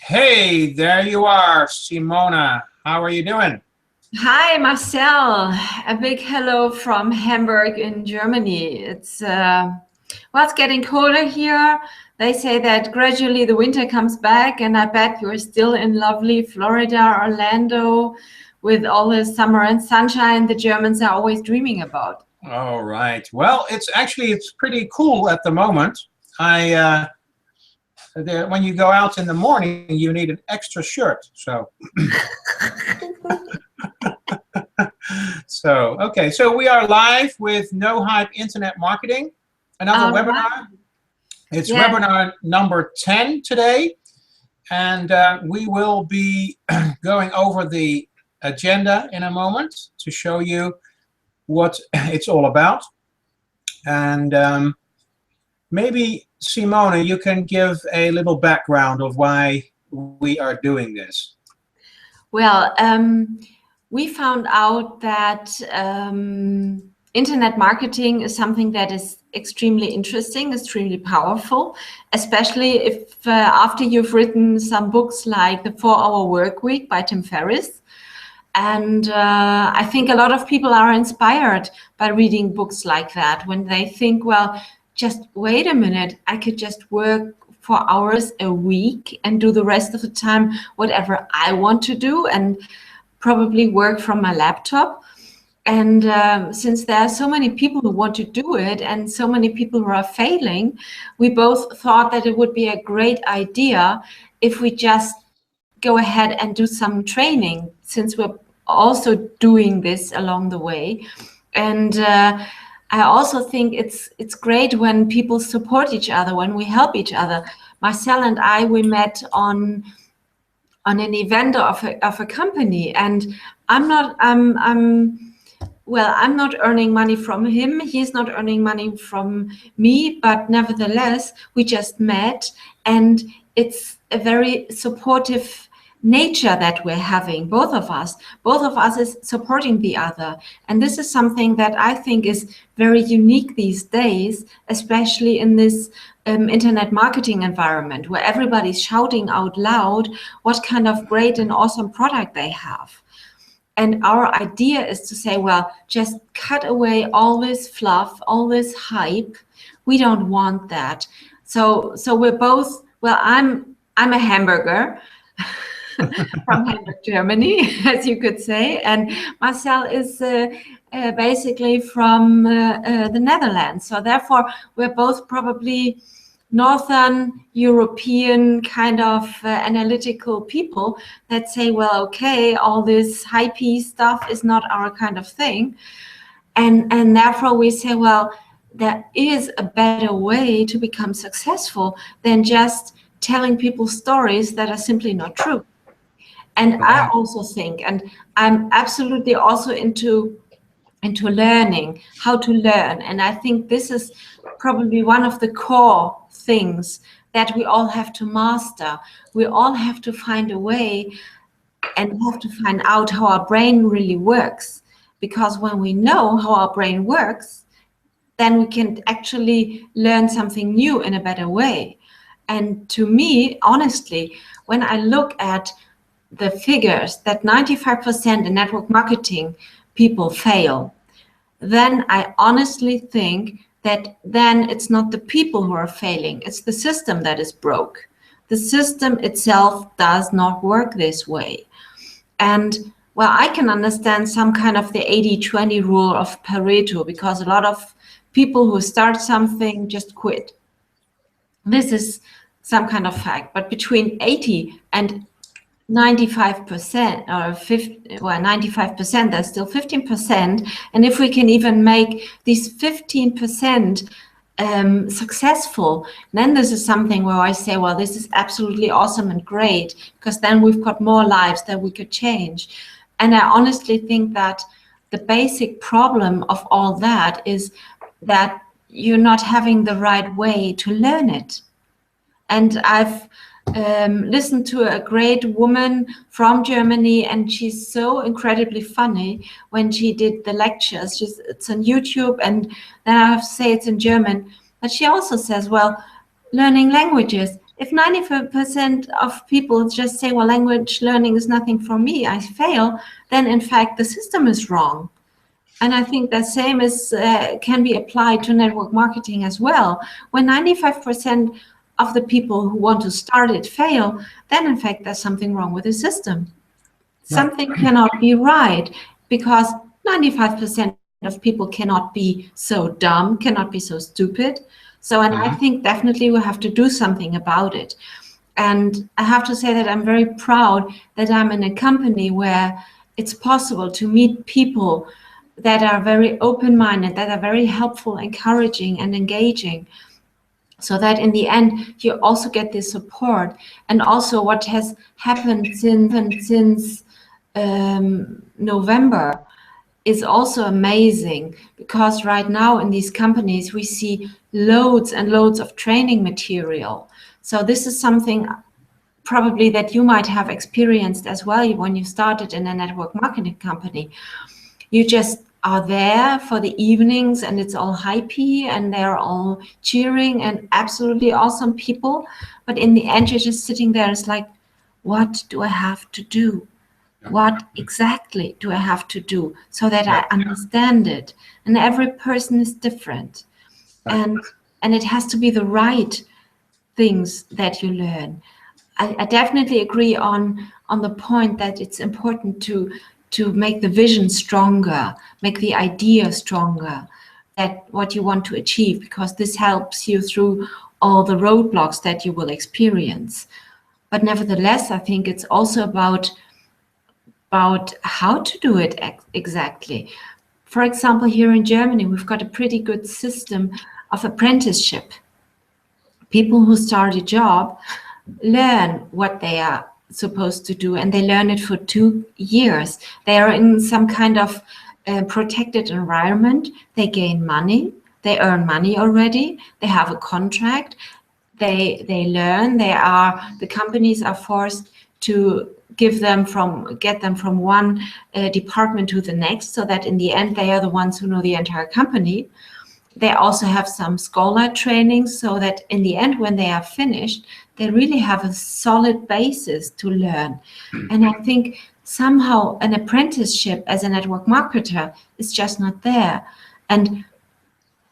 Hey, there you are, Simona. How are you doing? Hi, Marcel. A big hello from Hamburg in Germany. It's getting colder here. They say that gradually the winter comes back, and I bet you're still in lovely Florida, Orlando, with all the summer and sunshine the Germans are always dreaming about. All right. Well, it's pretty cool at the moment. I when you go out in the morning, you need an extra shirt. So we are live with No Hype Internet Marketing, another All right. webinar. It's Yeah. webinar number 10 today, and we will be going over the agenda in a moment to show you what it's all about. And maybe, Simona, you can give a little background of why we are doing this. Well, we found out that internet marketing is something that is extremely interesting, extremely powerful, especially if after you've written some books like The 4-Hour Workweek by Tim Ferriss. And I think a lot of people are inspired by reading books like that when they think, well, just wait a minute, I could just work 4 hours a week and do the rest of the time whatever I want to do and probably work from my laptop. And since there are so many people who want to do it and so many people who are failing, we both thought that it would be a great idea if we just go ahead and do some training, since we're also doing this along the way. And I also think it's great when people support each other, when we help each other. Marcel and I, we met on an event of a company, and I'm not earning money from him. He's not earning money from me, but nevertheless, we just met, and it's a very supportive nature that we're having, both of us. Both of us is supporting the other. And this is something that I think is very unique these days, especially in this internet marketing environment where everybody's shouting out loud what kind of great and awesome product they have. And our idea is to say, well, just cut away all this fluff, all this hype. We don't want that. So we're both, well, I'm a hamburger from Hamburg, Germany, as you could say. And Marcel is basically from the Netherlands. So therefore, we're both probably Northern European kind of analytical people that say, well, okay, all this hypey stuff is not our kind of thing. And therefore we say, well, there is a better way to become successful than just telling people stories that are simply not true. And I also think, and I'm absolutely also into learning, how to learn. And I think this is probably one of the core things that we all have to master. We all have to find a way and have to find out how our brain really works. Because when we know how our brain works, then we can actually learn something new in a better way. And to me, honestly, when I look at the figures that 95% in network marketing people fail, then I honestly think that then it's not the people who are failing, it's the system that is broke. The system itself does not work this way. And well, I can understand some kind of the 80-20 rule of Pareto, because a lot of people who start something just quit. This is some kind of fact. But between 80 and 95% or 50, well, 95%, there's still 15%. And if we can even make these 15% successful, then this is something where I say, well, this is absolutely awesome and great, because then we've got more lives that we could change. And I honestly think that the basic problem of all that is that you're not having the right way to learn it. And I've listened to a great woman from Germany, and she's so incredibly funny when she did the lectures. It's on YouTube, and then I have to say it's in German. But she also says, well, learning languages if 95% of people just say, well, language learning is nothing for me, I fail, then in fact the system is wrong. And I think the same is can be applied to network marketing as well. When 95% of the people who want to start it fail, then in fact there's something wrong with the system. Something cannot be right, because 95% of people cannot be so dumb, cannot be so stupid. So, and I think definitely we have to do something about it. And I have to say that I'm very proud that I'm in a company where it's possible to meet people that are very open-minded, that are very helpful, encouraging, and engaging, so that in the end you also get this support. And also what has happened since November is also amazing, because right now in these companies we see loads and loads of training material. So this is something probably that you might have experienced as well when you started in a network marketing company. You just are there for the evenings and it's all hypey and they're all cheering and absolutely awesome people. But in the end, you're just sitting there. It's like, what do I have to do? What exactly do I have to do so that I understand it? And every person is different. And it has to be the right things that you learn. I definitely agree on the point that it's important to make the vision stronger, make the idea stronger, that what you want to achieve, because this helps you through all the roadblocks that you will experience. But nevertheless, I think it's also about how to do it exactly. For example, here in Germany, we've got a pretty good system of apprenticeship. People who start a job learn what they are supposed to do, and they learn it for 2 years. They are in some kind of protected environment. They gain money. They earn money already. They have a contract. They learn. The companies are forced to get them from one department to the next, so that in the end they are the ones who know the entire company. They also have some scholar training, so that in the end, when they are finished, they really have a solid basis to learn. And I think somehow an apprenticeship as a network marketer is just not there. And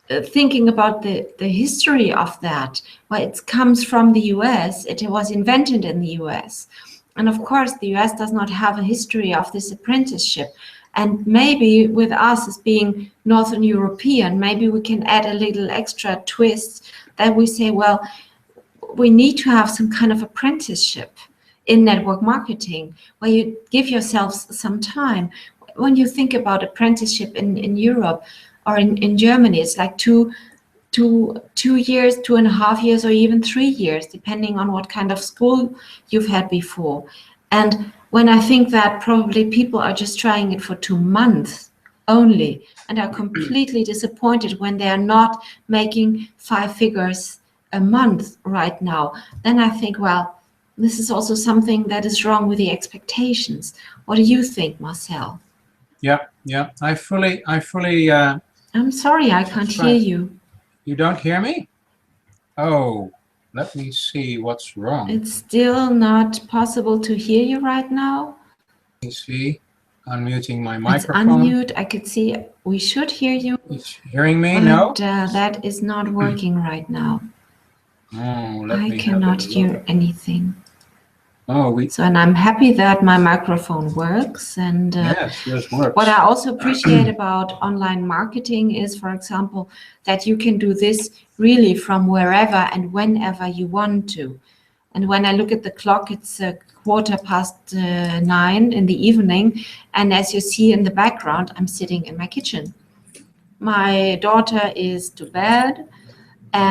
thinking about the history of that, well, it comes from the US. It was invented in the US. And of course, the US does not have a history of this apprenticeship. And maybe with us as being Northern European, maybe we can add a little extra twist that we say, well, we need to have some kind of apprenticeship in network marketing where you give yourselves some time. When you think about apprenticeship in Europe or in Germany, it's like 2 years, 2.5 years, or even 3 years, depending on what kind of school you've had before. And when I think that probably people are just trying it for 2 months only and are completely disappointed when they are not making 5 figures a month right now, then I think, well, this is also something that is wrong with the expectations. What do you think, Marcel? Yeah, I fully. I'm sorry, I can't hear you. You don't hear me? Oh, let me see what's wrong. It's still not possible to hear you right now. Let me see. Unmuting my microphone. It's unmute. I could see we should hear you. It's hearing me? But, no? That is not working right now. Oh, I cannot hear anything. Oh, and I'm happy that my microphone works. And yes, yours works. What I also appreciate about online marketing is, for example, that you can do this really from wherever and whenever you want to. And when I look at the clock, it's 9:15 in the evening. And as you see in the background, I'm sitting in my kitchen. My daughter is to bed.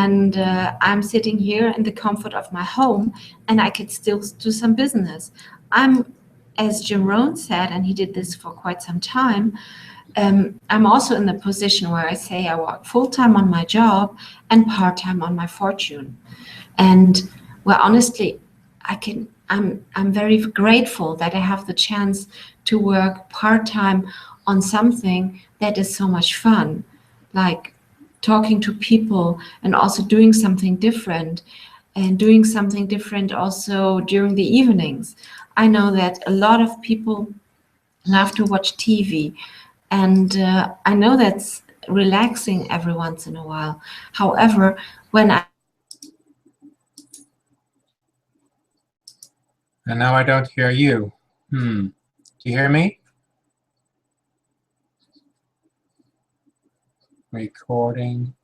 And I'm sitting here in the comfort of my home, and I could still do some business. I'm, as Jim Rohn said, and he did this for quite some time, I'm also in the position where I say I work full-time on my job and part-time on my fortune. And well, honestly, I'm very grateful that I have the chance to work part-time on something that is so much fun, like talking to people and also doing something different. and doing something different also during the evenings. I know that a lot of people love to watch TV, and I know that's relaxing every once in a while. However, when I And now I don't hear you. Do you hear me? Recording.